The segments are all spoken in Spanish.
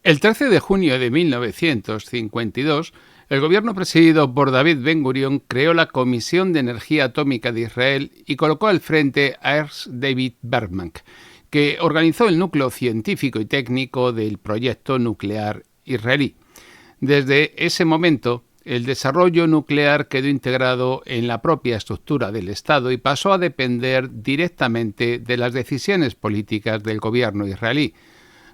El 13 de junio de 1952, el gobierno presidido por David Ben-Gurión creó la Comisión de Energía Atómica de Israel y colocó al frente a Ernst David Bergman, que organizó el núcleo científico y técnico del proyecto nuclear israelí. Desde ese momento, el desarrollo nuclear quedó integrado en la propia estructura del Estado y pasó a depender directamente de las decisiones políticas del gobierno israelí.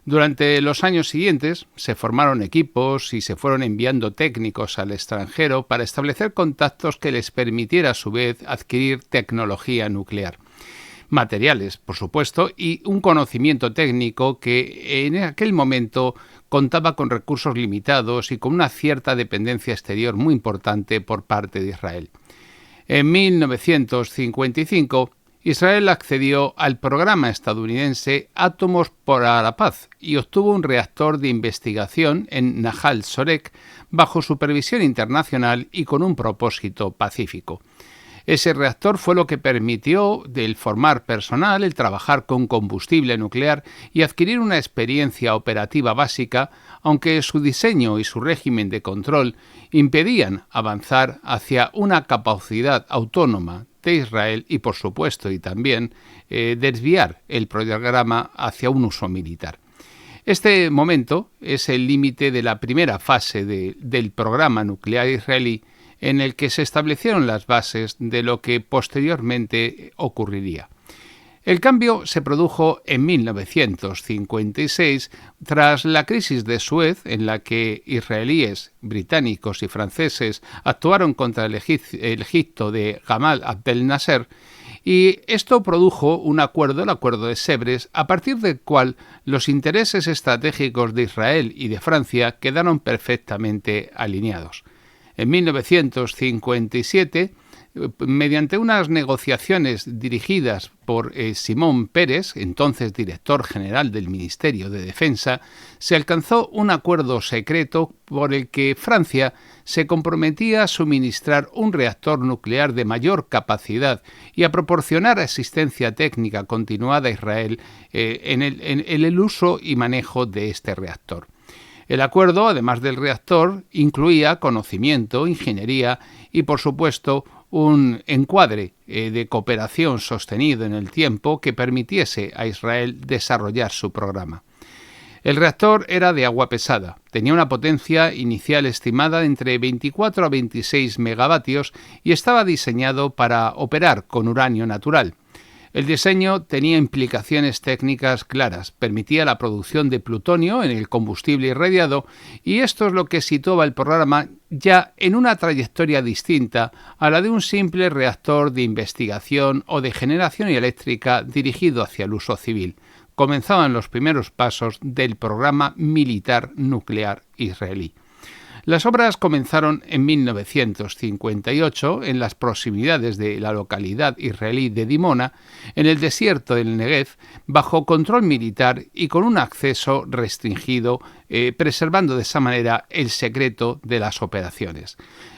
Durante los años siguientes se formaron equipos y se fueron enviando técnicos al extranjero para establecer contactos que les permitiera a su vez adquirir tecnología nuclear. Materiales, por supuesto, y un conocimiento técnico que en aquel momento contaba con recursos limitados y con una cierta dependencia exterior muy importante por parte de Israel. En 1955, Israel accedió al programa estadounidense Átomos para la Paz y obtuvo un reactor de investigación en Nahal Sorek bajo supervisión internacional y con un propósito pacífico. Ese reactor fue lo que permitió el formar personal, el trabajar con combustible nuclear y adquirir una experiencia operativa básica, aunque su diseño y su régimen de control impedían avanzar hacia una capacidad autónoma de Israel y, por supuesto, y también desviar el programa hacia un uso militar. Este momento es el límite de la primera fase del programa nuclear israelí, en el que se establecieron las bases de lo que posteriormente ocurriría. El cambio se produjo en 1956 tras la crisis de Suez, en la que israelíes, británicos y franceses actuaron contra el Egipto de Gamal Abdel Nasser, y esto produjo un acuerdo, el Acuerdo de Sèvres, a partir del cual los intereses estratégicos de Israel y de Francia quedaron perfectamente alineados. En 1957, mediante unas negociaciones dirigidas por Simón Peres, entonces director general del Ministerio de Defensa, se alcanzó un acuerdo secreto por el que Francia se comprometía a suministrar un reactor nuclear de mayor capacidad y a proporcionar asistencia técnica continuada a Israel en el uso y manejo de este reactor. El acuerdo, además del reactor, incluía conocimiento, ingeniería y, por supuesto, un encuadre de cooperación sostenido en el tiempo que permitiese a Israel desarrollar su programa. El reactor era de agua pesada, tenía una potencia inicial estimada de entre 24 a 26 megavatios y estaba diseñado para operar con uranio natural. El diseño tenía implicaciones técnicas claras, permitía la producción de plutonio en el combustible irradiado y esto es lo que situaba el programa ya en una trayectoria distinta a la de un simple reactor de investigación o de generación eléctrica dirigido hacia el uso civil. Comenzaban los primeros pasos del programa militar nuclear israelí. Las obras comenzaron en 1958 en las proximidades de la localidad israelí de Dimona, en el desierto del Negev, bajo control militar y con un acceso restringido, preservando de esa manera el secreto de las operaciones.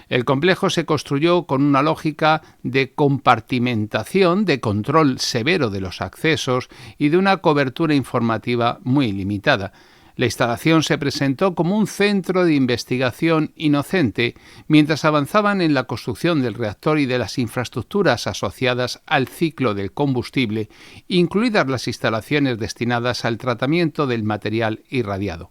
El complejo se construyó con una lógica de compartimentación, de control severo de los accesos y de una cobertura informativa muy limitada. La instalación se presentó como un centro de investigación inocente mientras avanzaban en la construcción del reactor y de las infraestructuras asociadas al ciclo del combustible, incluidas las instalaciones destinadas al tratamiento del material irradiado.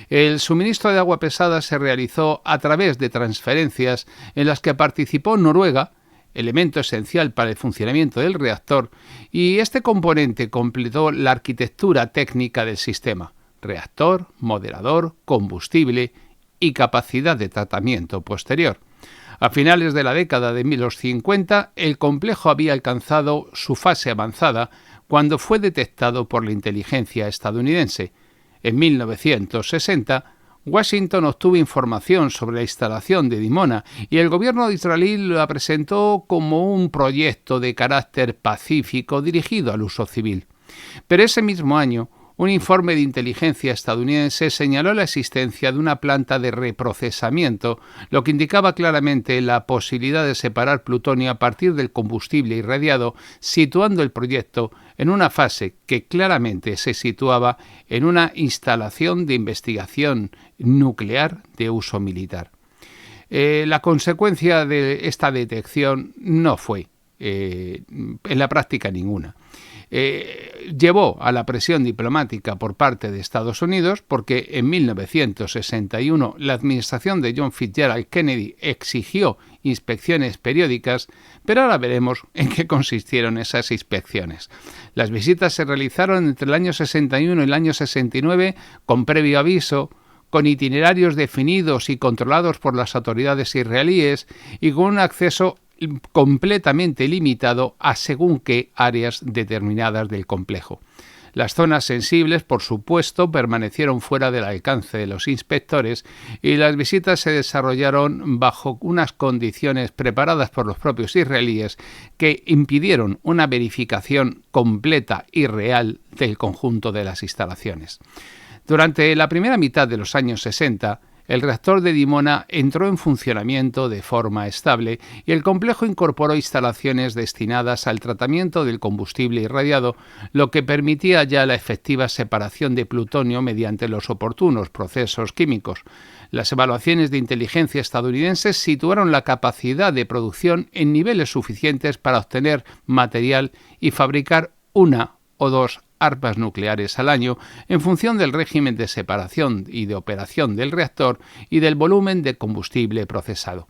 El suministro de agua pesada se realizó a través de transferencias en las que participó Noruega, elemento esencial para el funcionamiento del reactor, y este componente completó la arquitectura técnica del sistema: reactor, moderador, combustible y capacidad de tratamiento posterior. A finales de la década de los 50, el complejo había alcanzado su fase avanzada cuando fue detectado por la inteligencia estadounidense. En 1960, Washington obtuvo información sobre la instalación de Dimona y el gobierno israelí la presentó como un proyecto de carácter pacífico dirigido al uso civil. Pero ese mismo año, Un informe de inteligencia estadounidense señaló la existencia de una planta de reprocesamiento, lo que indicaba claramente la posibilidad de separar plutonio a partir del combustible irradiado, situando el proyecto en una fase que claramente se situaba en una instalación de investigación nuclear de uso militar. La consecuencia de esta detección no fue, en la práctica, ninguna. Llevó a la presión diplomática por parte de Estados Unidos porque en 1961 la administración de John Fitzgerald Kennedy exigió inspecciones periódicas, pero ahora veremos en qué consistieron esas inspecciones. Las visitas se realizaron entre el año 61 y el año 69 con previo aviso, con itinerarios definidos y controlados por las autoridades israelíes y con un acceso completamente limitado a según qué áreas determinadas del complejo. Las zonas sensibles, por supuesto, permanecieron fuera del alcance de los inspectores y las visitas se desarrollaron bajo unas condiciones preparadas por los propios israelíes que impidieron una verificación completa y real del conjunto de las instalaciones. Durante la primera mitad de los años 60, el reactor de Dimona entró en funcionamiento de forma estable y el complejo incorporó instalaciones destinadas al tratamiento del combustible irradiado, lo que permitía ya la efectiva separación de plutonio mediante los oportunos procesos químicos. Las evaluaciones de inteligencia estadounidenses situaron la capacidad de producción en niveles suficientes para obtener material y fabricar una o dos armas nucleares al año en función del régimen de separación y de operación del reactor y del volumen de combustible procesado.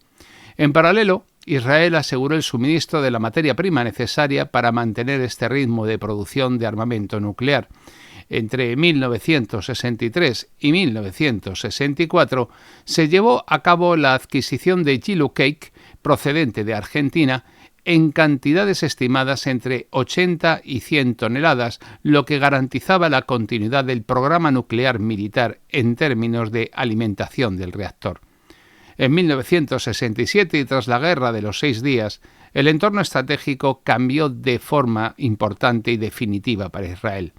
En paralelo, Israel aseguró el suministro de la materia prima necesaria para mantener este ritmo de producción de armamento nuclear. Entre 1963 y 1964 se llevó a cabo la adquisición de Yellow Cake, procedente de Argentina, en cantidades estimadas entre 80 y 100 toneladas, lo que garantizaba la continuidad del programa nuclear militar en términos de alimentación del reactor. En 1967, y tras la Guerra de los 6 días, el entorno estratégico cambió de forma importante y definitiva para Israel.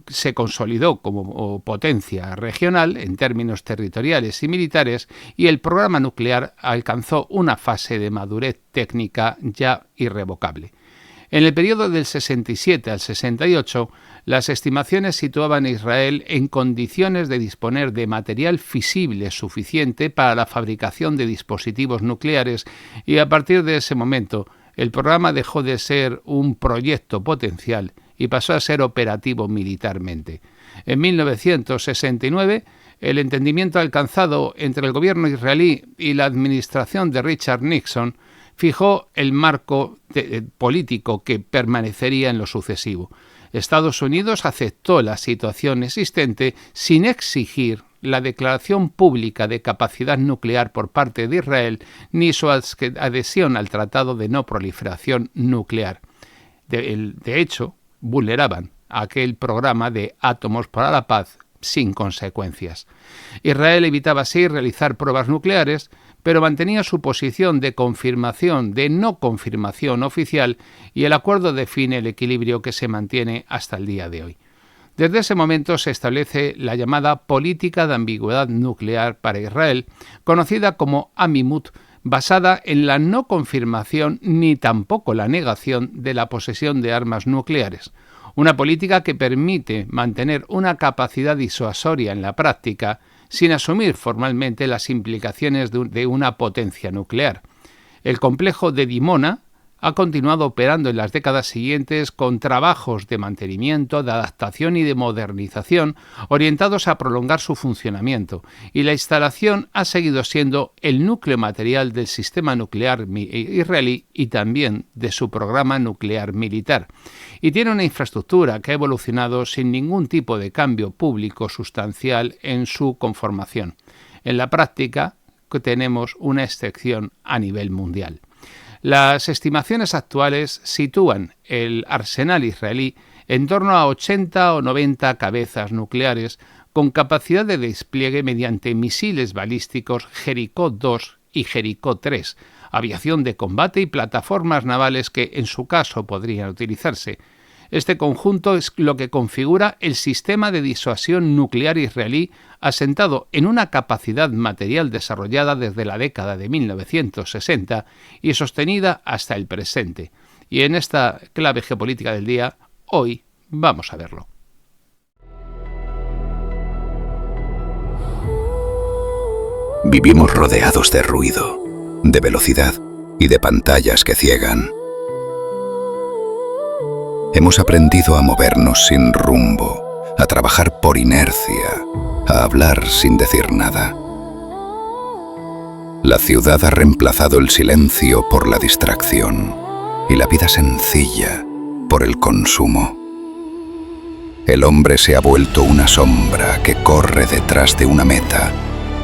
Se consolidó como potencia regional en términos territoriales y militares y el programa nuclear alcanzó una fase de madurez técnica ya irrevocable. En el periodo del 67 al 68, las estimaciones situaban a Israel en condiciones de disponer de material fisible suficiente para la fabricación de dispositivos nucleares y a partir de ese momento el programa dejó de ser un proyecto potencial y pasó a ser operativo militarmente. En 1969, el entendimiento alcanzado entre el gobierno israelí y la administración de Richard Nixon fijó el marco político que permanecería en lo sucesivo. Estados Unidos aceptó la situación existente sin exigir la declaración pública de capacidad nuclear por parte de Israel ni su adhesión al Tratado de No Proliferación Nuclear. De hecho, vulneraban aquel programa de átomos para la paz sin consecuencias. Israel evitaba así realizar pruebas nucleares, pero mantenía su posición de confirmación, de no confirmación oficial, y el acuerdo define el equilibrio que se mantiene hasta el día de hoy. Desde ese momento se establece la llamada política de ambigüedad nuclear para Israel, conocida como Amimut, basada en la no confirmación ni tampoco la negación de la posesión de armas nucleares. Una política que permite mantener una capacidad disuasoria en la práctica sin asumir formalmente las implicaciones de una potencia nuclear. El complejo de Dimona ha continuado operando en las décadas siguientes con trabajos de mantenimiento, de adaptación y de modernización orientados a prolongar su funcionamiento, y la instalación ha seguido siendo el núcleo material del sistema nuclear israelí y también de su programa nuclear militar. Y tiene una infraestructura que ha evolucionado sin ningún tipo de cambio público sustancial en su conformación. En la práctica, tenemos una excepción a nivel mundial. Las estimaciones actuales sitúan el arsenal israelí en torno a 80 o 90 cabezas nucleares con capacidad de despliegue mediante misiles balísticos Jericó 2 y Jericó 3, aviación de combate y plataformas navales que en su caso podrían utilizarse. Este conjunto es lo que configura el sistema de disuasión nuclear israelí, asentado en una capacidad material desarrollada desde la década de 1960 y sostenida hasta el presente. Y en esta clave geopolítica del día, hoy vamos a verlo. Vivimos rodeados de ruido, de velocidad y de pantallas que ciegan. Hemos aprendido a movernos sin rumbo, a trabajar por inercia, a hablar sin decir nada. La ciudad ha reemplazado el silencio por la distracción y la vida sencilla por el consumo. El hombre se ha vuelto una sombra que corre detrás de una meta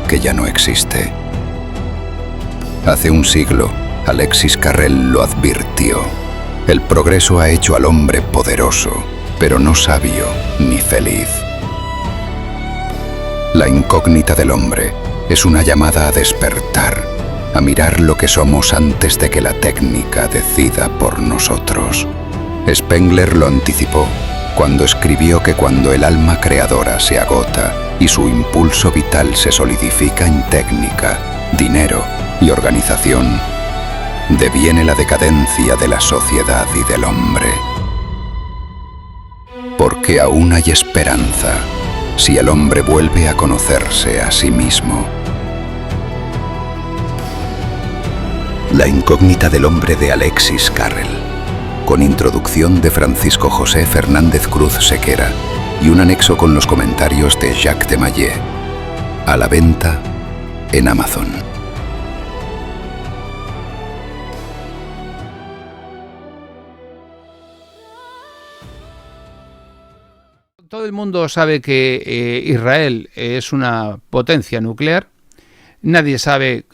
que ya no existe. Hace un siglo, Alexis Carrel lo advirtió. El progreso ha hecho al hombre poderoso, pero no sabio ni feliz. La incógnita del hombre es una llamada a despertar, a mirar lo que somos antes de que la técnica decida por nosotros. Spengler lo anticipó cuando escribió que cuando el alma creadora se agota y su impulso vital se solidifica en técnica, dinero y organización, deviene la decadencia de la sociedad y del hombre. Porque aún hay esperanza si el hombre vuelve a conocerse a sí mismo. La incógnita del hombre de Alexis Carrel, con introducción de Francisco José Fernández Cruz Sequera y un anexo con los comentarios de Jacques de Maillet. A la venta en Amazon. Todo el mundo sabe que Israel es una potencia nuclear. Nadie sabe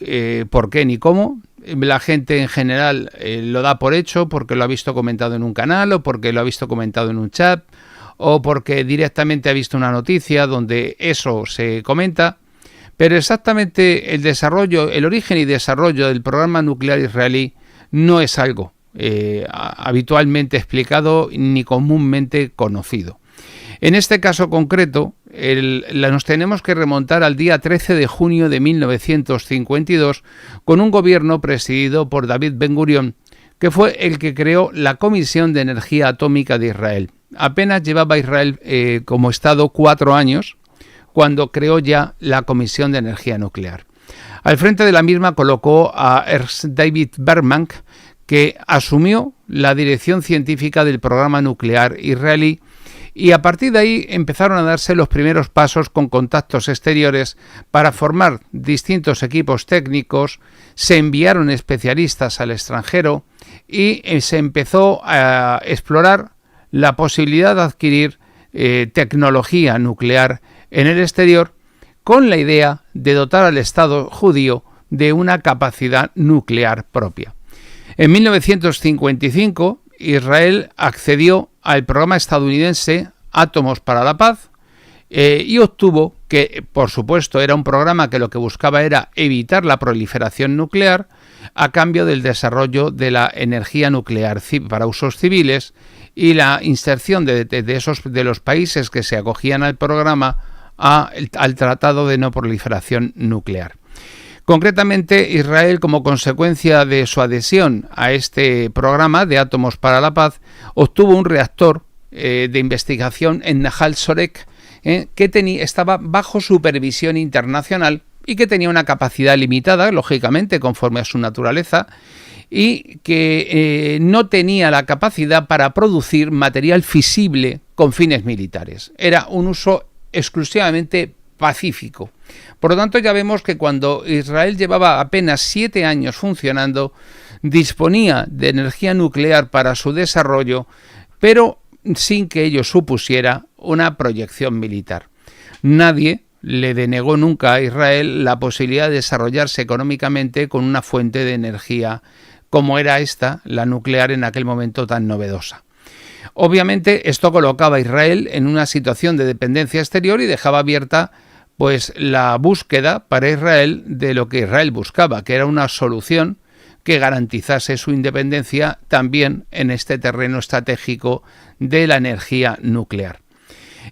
por qué ni cómo. La gente en general lo da por hecho porque lo ha visto comentado en un canal o porque lo ha visto comentado en un chat o porque directamente ha visto una noticia donde eso se comenta. Pero exactamente el desarrollo, el origen y desarrollo del programa nuclear israelí no es algo habitualmente explicado ni comúnmente conocido. En este caso concreto, nos tenemos que remontar al día 13 de junio de 1952 con un gobierno presidido por David Ben-Gurión, que fue el que creó la Comisión de Energía Atómica de Israel. Apenas llevaba Israel como Estado 4 años cuando creó ya la Comisión de Energía Nuclear. Al frente de la misma colocó a Ernst David Berman, que asumió la dirección científica del programa nuclear israelí. Y a partir de ahí empezaron a darse los primeros pasos con contactos exteriores para formar distintos equipos técnicos, se enviaron especialistas al extranjero y se empezó a explorar la posibilidad de adquirir tecnología nuclear en el exterior con la idea de dotar al Estado judío de una capacidad nuclear propia. En 1955, Israel accedió al programa estadounidense Átomos para la Paz y obtuvo que, por supuesto, era un programa que lo que buscaba era evitar la proliferación nuclear a cambio del desarrollo de la energía nuclear para usos civiles y la inserción de los países que se acogían al programa al Tratado de No Proliferación Nuclear. Concretamente, Israel, como consecuencia de su adhesión a este programa de Átomos para la Paz, obtuvo un reactor de investigación en Nahal Sorek que estaba bajo supervisión internacional y que tenía una capacidad limitada, lógicamente, conforme a su naturaleza, y que no tenía la capacidad para producir material fisible con fines militares. Era un uso exclusivamente pacífico. Por lo tanto, ya vemos que cuando Israel llevaba apenas 7 años funcionando, disponía de energía nuclear para su desarrollo, pero sin que ello supusiera una proyección militar. Nadie le denegó nunca a Israel la posibilidad de desarrollarse económicamente con una fuente de energía como era esta, la nuclear, en aquel momento tan novedosa. Obviamente, esto colocaba a Israel en una situación de dependencia exterior y dejaba abierta pues la búsqueda para Israel de lo que Israel buscaba, que era una solución que garantizase su independencia también en este terreno estratégico de la energía nuclear.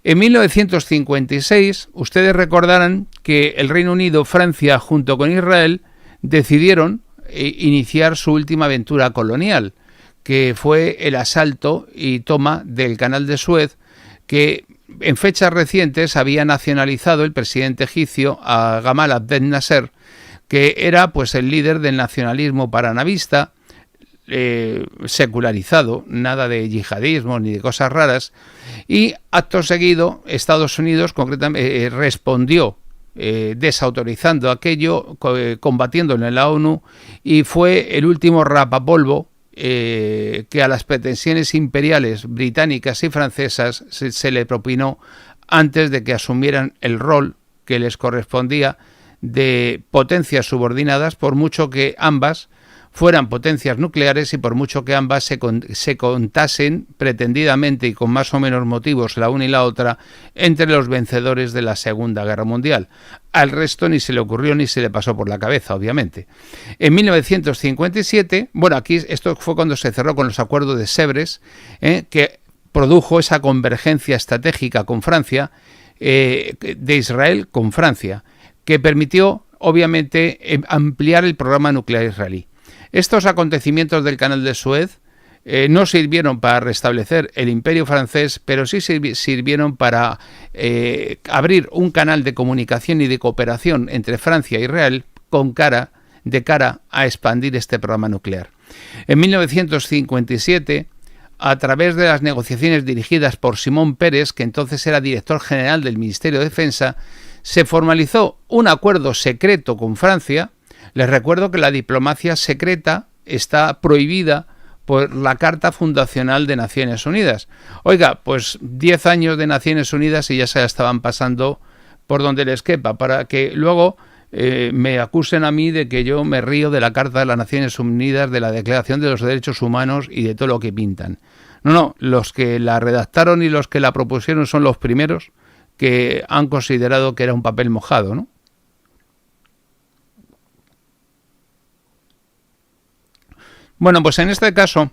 En 1956, ustedes recordarán que el Reino Unido, Francia, junto con Israel, decidieron iniciar su última aventura colonial, que fue el asalto y toma del Canal de Suez, que en fechas recientes había nacionalizado el presidente egipcio a Gamal Abdel Nasser, que era pues el líder del nacionalismo paranavista, secularizado, nada de yihadismo ni de cosas raras, y acto seguido Estados Unidos concretamente respondió desautorizando aquello, combatiéndolo en la ONU, y fue el último rapapolvo que a las pretensiones imperiales británicas y francesas se le propinó antes de que asumieran el rol que les correspondía de potencias subordinadas, por mucho que ambas fueran potencias nucleares y por mucho que ambas se contasen pretendidamente y con más o menos motivos la una y la otra entre los vencedores de la Segunda Guerra Mundial. Al resto ni se le ocurrió ni se le pasó por la cabeza, obviamente. En 1957, bueno, aquí esto fue cuando se cerró con los acuerdos de Sèvres, que produjo esa convergencia estratégica con Francia, de Israel con Francia, que permitió, obviamente, ampliar el programa nuclear israelí. Estos acontecimientos del Canal de Suez no sirvieron para restablecer el imperio francés, pero sí sirvieron para abrir un canal de comunicación y de cooperación entre Francia e Israel de cara a expandir este programa nuclear. En 1957, a través de las negociaciones dirigidas por Simón Peres, que entonces era director general del Ministerio de Defensa, se formalizó un acuerdo secreto con Francia. Les recuerdo que la diplomacia secreta está prohibida por la Carta Fundacional de Naciones Unidas. Oiga, pues 10 años de Naciones Unidas y ya se la estaban pasando por donde les quepa, para que luego me acusen a mí de que yo me río de la Carta de las Naciones Unidas, de la Declaración de los Derechos Humanos y de todo lo que pintan. No, los que la redactaron y los que la propusieron son los primeros que han considerado que era un papel mojado, ¿no? Bueno, pues en este caso,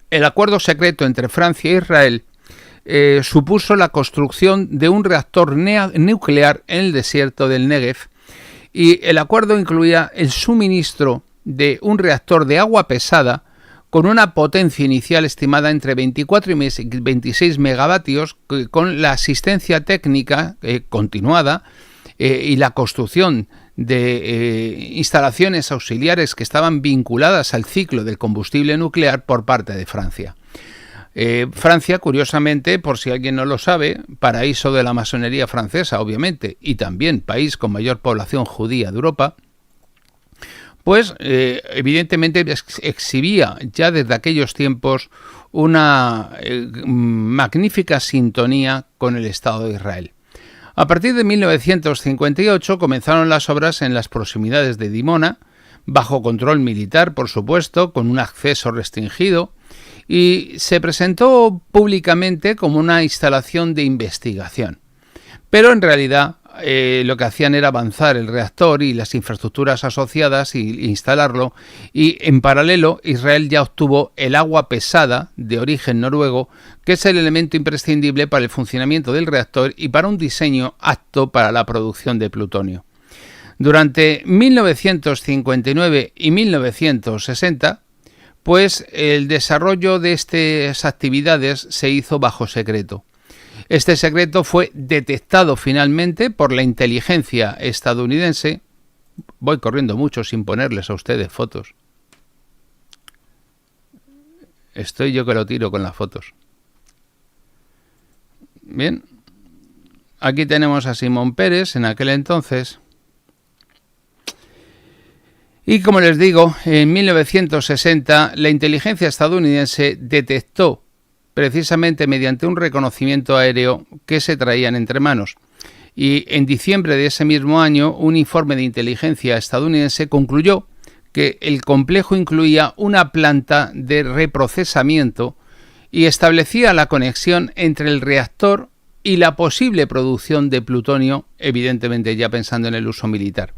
el acuerdo secreto entre Francia e Israel supuso la construcción de un reactor nuclear en el desierto del Negev, y el acuerdo incluía el suministro de un reactor de agua pesada con una potencia inicial estimada entre 24 y 26 megavatios, con la asistencia técnica continuada y la construcción de instalaciones auxiliares que estaban vinculadas al ciclo del combustible nuclear por parte de Francia. Francia, curiosamente, por si alguien no lo sabe, paraíso de la masonería francesa, obviamente, y también país con mayor población judía de Europa, pues evidentemente exhibía ya desde aquellos tiempos una magnífica sintonía con el Estado de Israel. A partir de 1958 comenzaron las obras en las proximidades de Dimona, bajo control militar, por supuesto, con un acceso restringido, y se presentó públicamente como una instalación de investigación. Pero en realidad lo que hacían era avanzar el reactor y las infraestructuras asociadas e instalarlo, y en paralelo Israel ya obtuvo el agua pesada de origen noruego, que es el elemento imprescindible para el funcionamiento del reactor y para un diseño apto para la producción de plutonio. Durante 1959 y 1960, pues el desarrollo de estas actividades se hizo bajo secreto. Este secreto fue detectado finalmente por la inteligencia estadounidense. Voy corriendo mucho sin ponerles a ustedes fotos. Estoy yo que lo tiro con las fotos. Bien, aquí tenemos a Simón Peres en aquel entonces. Y como les digo, en 1960 la inteligencia estadounidense detectó, precisamente mediante un reconocimiento aéreo, que se traían entre manos. Y en diciembre de ese mismo año, un informe de inteligencia estadounidense concluyó que el complejo incluía una planta de reprocesamiento y establecía la conexión entre el reactor y la posible producción de plutonio, evidentemente ya pensando en el uso militar.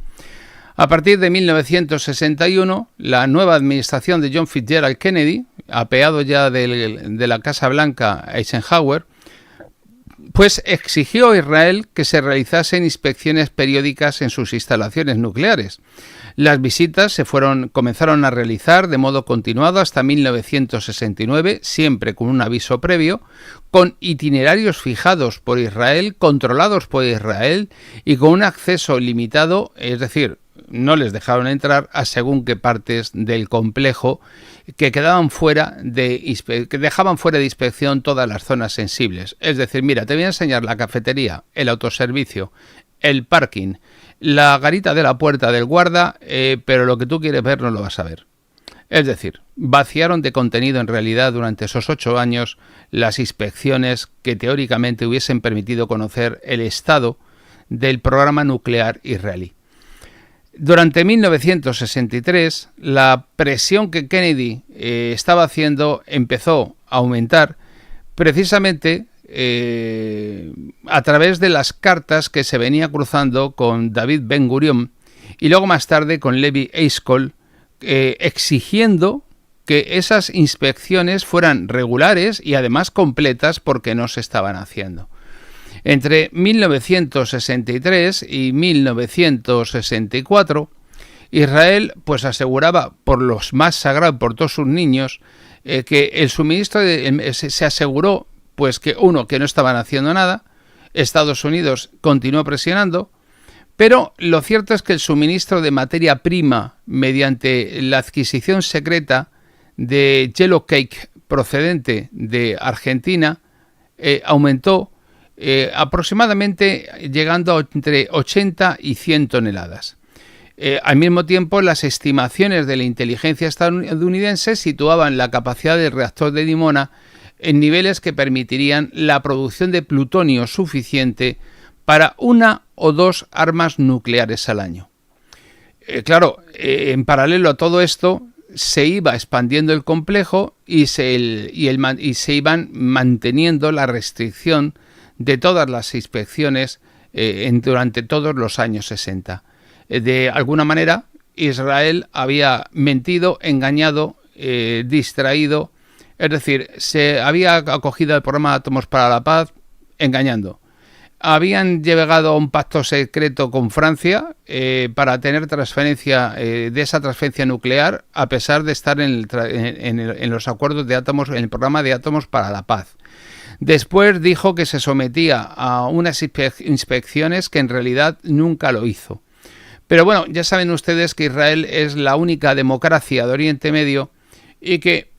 A partir de 1961, la nueva administración de John Fitzgerald Kennedy, apeado ya de la Casa Blanca Eisenhower, pues exigió a Israel que se realizasen inspecciones periódicas en sus instalaciones nucleares. Las visitas comenzaron a realizar de modo continuado hasta 1969, siempre con un aviso previo, con itinerarios fijados por Israel, controlados por Israel y con un acceso limitado, es decir, no les dejaron entrar a según qué partes del complejo que dejaban fuera de inspección todas las zonas sensibles. Es decir, mira, te voy a enseñar la cafetería, el autoservicio, el parking, la garita de la puerta del guarda, pero lo que tú quieres ver no lo vas a ver. Es decir, vaciaron de contenido en realidad durante esos 8 años las inspecciones que teóricamente hubiesen permitido conocer el estado del programa nuclear israelí. Durante 1963, la presión que Kennedy estaba haciendo empezó a aumentar precisamente a través de las cartas que se venía cruzando con David Ben Gurion y luego más tarde con Levi Eshkol, exigiendo que esas inspecciones fueran regulares y además completas porque no se estaban haciendo. Entre 1963 y 1964, Israel pues aseguraba por los más sagrados, por todos sus niños, que el suministro se aseguró pues que no estaban haciendo nada. Estados Unidos continuó presionando, pero lo cierto es que el suministro de materia prima mediante la adquisición secreta de Yellow Cake procedente de Argentina aumentó aproximadamente llegando a entre 80 y 100 toneladas. Al mismo tiempo, las estimaciones de la inteligencia estadounidense situaban la capacidad del reactor de Dimona en niveles que permitirían la producción de plutonio suficiente para 1 o 2 armas nucleares al año. En paralelo a todo esto, se iba expandiendo el complejo y se iban manteniendo la restricción de todas las inspecciones durante todos los años 60. De alguna manera, Israel había mentido, engañado, distraído, es decir, se había acogido al programa Átomos para la Paz engañando. Habían llegado a un pacto secreto con Francia para tener transferencia de esa transferencia nuclear, a pesar de estar en los acuerdos de átomos, en el programa de Átomos para la Paz. Después dijo que se sometía a unas inspecciones que en realidad nunca lo hizo. Pero bueno, ya saben ustedes que Israel es la única democracia de Oriente Medio y que,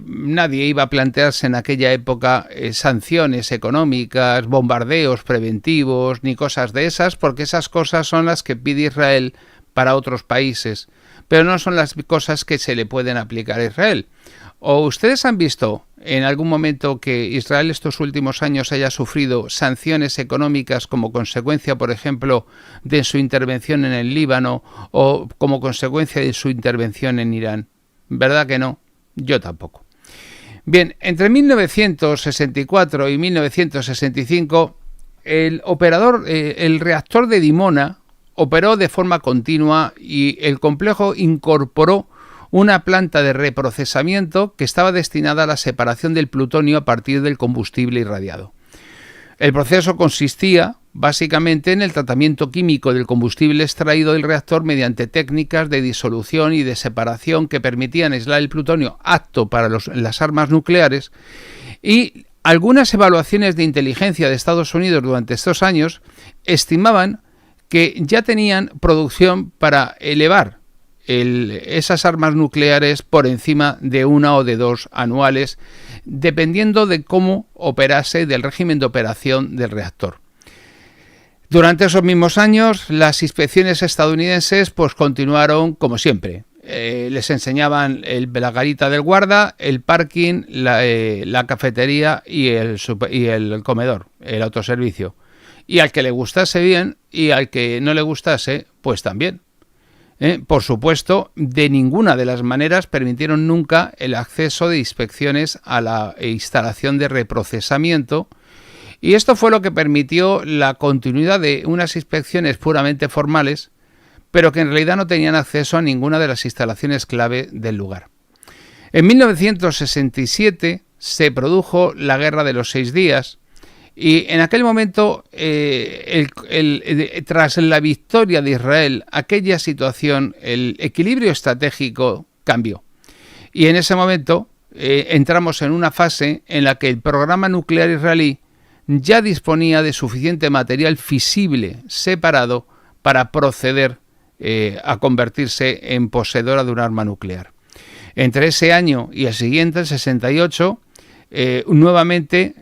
nadie iba a plantearse en aquella época sanciones económicas, bombardeos preventivos, ni cosas de esas, porque esas cosas son las que pide Israel para otros países, pero no son las cosas que se le pueden aplicar a Israel. ¿O ustedes han visto en algún momento que Israel estos últimos años haya sufrido sanciones económicas como consecuencia, por ejemplo, de su intervención en el Líbano o como consecuencia de su intervención en Irán? ¿Verdad que no? Yo tampoco. Bien, entre 1964 y 1965, el reactor de Dimona operó de forma continua y el complejo incorporó una planta de reprocesamiento que estaba destinada a la separación del plutonio a partir del combustible irradiado. El proceso consistía básicamente en el tratamiento químico del combustible extraído del reactor mediante técnicas de disolución y de separación que permitían aislar el plutonio apto para las armas nucleares, y algunas evaluaciones de inteligencia de Estados Unidos durante estos años estimaban que ya tenían producción para elevar esas armas nucleares por encima de 1 o de 2 anuales, dependiendo de cómo operase, del régimen de operación del reactor. Durante esos mismos años, las inspecciones estadounidenses pues continuaron como siempre. Les enseñaban la garita del guarda, el parking, la cafetería y el comedor, el autoservicio. Y al que le gustase bien y al que no le gustase, pues también. Por supuesto, de ninguna de las maneras permitieron nunca el acceso de inspecciones a la instalación de reprocesamiento, y esto fue lo que permitió la continuidad de unas inspecciones puramente formales, pero que en realidad no tenían acceso a ninguna de las instalaciones clave del lugar. En 1967 se produjo la Guerra de los 6 días y en aquel momento, tras la victoria de Israel, aquella situación, el equilibrio estratégico cambió. Y en ese momento entramos en una fase en la que el programa nuclear israelí ya disponía de suficiente material fisible separado para proceder a convertirse en poseedora de un arma nuclear. Entre ese año y el siguiente, el 68, nuevamente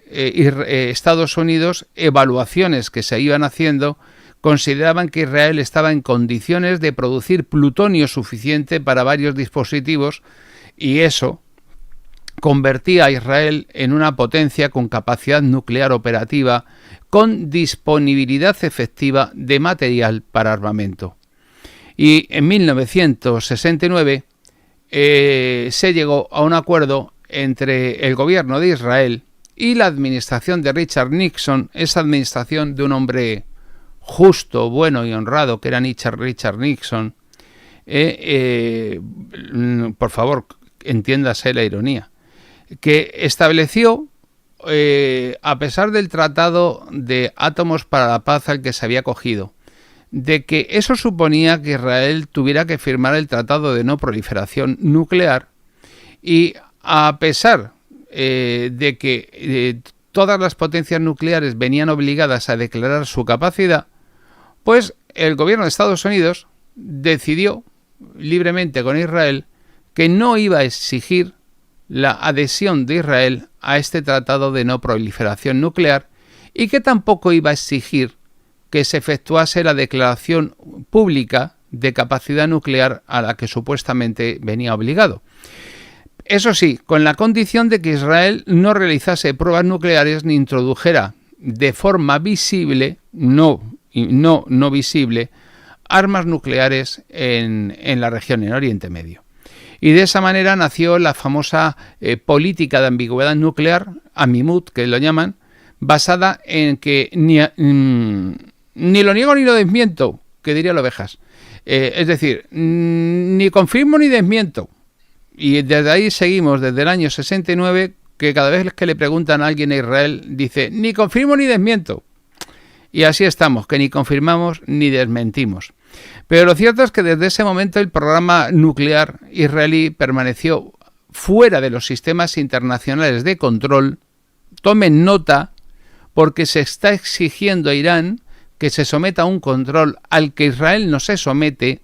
Estados Unidos, evaluaciones que se iban haciendo, consideraban que Israel estaba en condiciones de producir plutonio suficiente para varios dispositivos y eso convertía a Israel en una potencia con capacidad nuclear operativa, con disponibilidad efectiva de material para armamento. Y en 1969 se llegó a un acuerdo entre el gobierno de Israel y la administración de Richard Nixon, esa administración de un hombre justo, bueno y honrado que era Richard Nixon. Por favor, entiéndase la ironía, que estableció, a pesar del Tratado de Átomos para la Paz al que se había acogido, de que eso suponía que Israel tuviera que firmar el Tratado de No Proliferación Nuclear, y a pesar de que todas las potencias nucleares venían obligadas a declarar su capacidad, pues el gobierno de Estados Unidos decidió libremente con Israel que no iba a exigir la adhesión de Israel a este Tratado de No Proliferación Nuclear y que tampoco iba a exigir que se efectuase la declaración pública de capacidad nuclear a la que supuestamente venía obligado. Eso sí, con la condición de que Israel no realizase pruebas nucleares ni introdujera de forma visible, no visible, armas nucleares en la región, en Oriente Medio. Y de esa manera nació la famosa política de ambigüedad nuclear, Amimut, que lo llaman, basada en que ni lo niego ni lo desmiento, que diría la Ovejas. Es decir, ni confirmo ni desmiento. Y desde ahí seguimos, desde el año 69, que cada vez que le preguntan a alguien a Israel, dice, ni confirmo ni desmiento. Y así estamos, que ni confirmamos ni desmentimos. Pero lo cierto es que desde ese momento el programa nuclear israelí permaneció fuera de los sistemas internacionales de control. Tomen nota, porque se está exigiendo a Irán que se someta a un control al que Israel no se somete,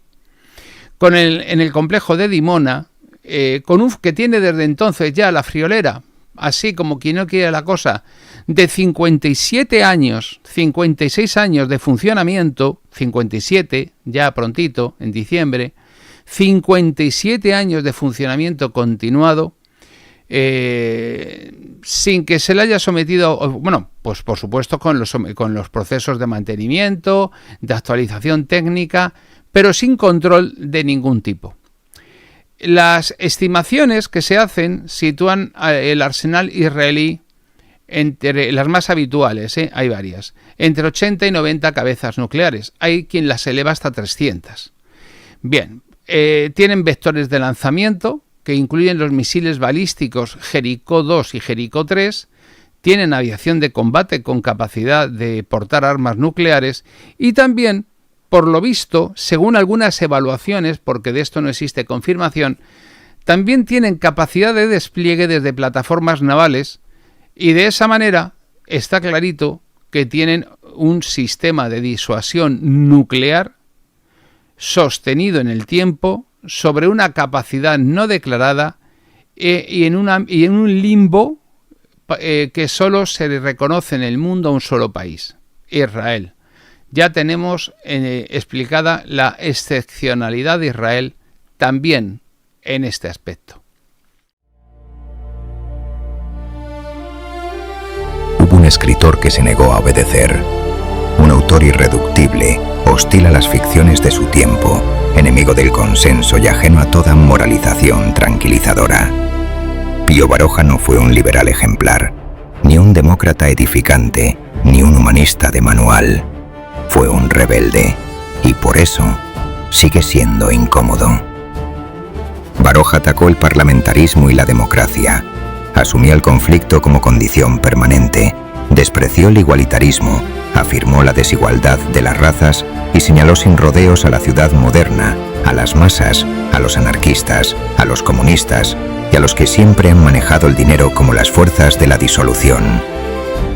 en el complejo de Dimona, que tiene desde entonces ya la friolera, así como quien no quiere la cosa, de 57 años, 56 años de funcionamiento, 57, ya prontito, en diciembre, 57 años de funcionamiento continuado, sin que se le haya sometido, bueno, pues por supuesto con los procesos de mantenimiento, de actualización técnica, pero sin control de ningún tipo. Las estimaciones que se hacen sitúan el arsenal israelí entre las más habituales, hay varias, entre 80 y 90 cabezas nucleares. Hay quien las eleva hasta 300. Bien, tienen vectores de lanzamiento que incluyen los misiles balísticos Jericó 2 y Jericó 3, tienen aviación de combate con capacidad de portar armas nucleares y también, por lo visto, según algunas evaluaciones, porque de esto no existe confirmación, también tienen capacidad de despliegue desde plataformas navales y de esa manera está clarito que tienen un sistema de disuasión nuclear sostenido en el tiempo sobre una capacidad no declarada y en un limbo que solo se reconoce en el mundo a un solo país, Israel. Ya tenemos explicada la excepcionalidad de Israel también en este aspecto. Hubo un escritor que se negó a obedecer, un autor irreductible, hostil a las ficciones de su tiempo, enemigo del consenso y ajeno a toda moralización tranquilizadora. Pío Baroja no fue un liberal ejemplar, ni un demócrata edificante, ni un humanista de manual. Fue un rebelde, y por eso sigue siendo incómodo. Baroja atacó el parlamentarismo y la democracia, asumió el conflicto como condición permanente, despreció el igualitarismo, afirmó la desigualdad de las razas y señaló sin rodeos a la ciudad moderna, a las masas, a los anarquistas, a los comunistas y a los que siempre han manejado el dinero como las fuerzas de la disolución.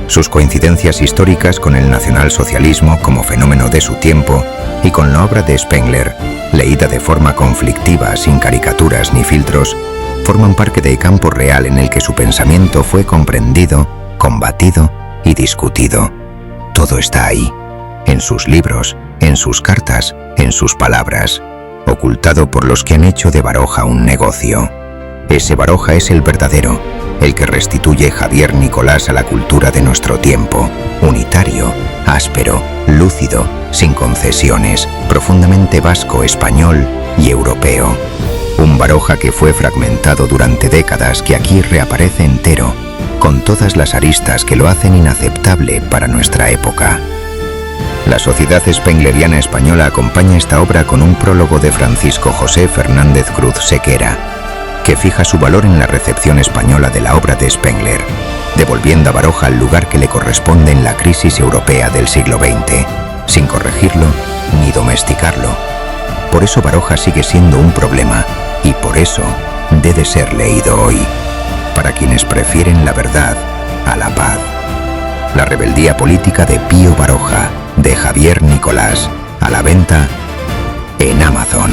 Sus coincidencias históricas con el nacionalsocialismo como fenómeno de su tiempo y con la obra de Spengler, leída de forma conflictiva, sin caricaturas ni filtros, forman parte del campo real en el que su pensamiento fue comprendido, combatido y discutido. Todo está ahí, en sus libros, en sus cartas, en sus palabras, ocultado por los que han hecho de Baroja un negocio. Ese Baroja es el verdadero, el que restituye Javier Nicolás a la cultura de nuestro tiempo, unitario, áspero, lúcido, sin concesiones, profundamente vasco, español y europeo. Un Baroja que fue fragmentado durante décadas, que aquí reaparece entero, con todas las aristas que lo hacen inaceptable para nuestra época. La Sociedad Spengleriana Española acompaña esta obra con un prólogo de Francisco José Fernández Cruz Sequera, que fija su valor en la recepción española de la obra de Spengler, devolviendo a Baroja el lugar que le corresponde en la crisis europea del siglo XX, sin corregirlo ni domesticarlo. Por eso Baroja sigue siendo un problema, y por eso debe ser leído hoy, para quienes prefieren la verdad a la paz. La rebeldía política de Pío Baroja, de Javier Nicolás, a la venta en Amazon.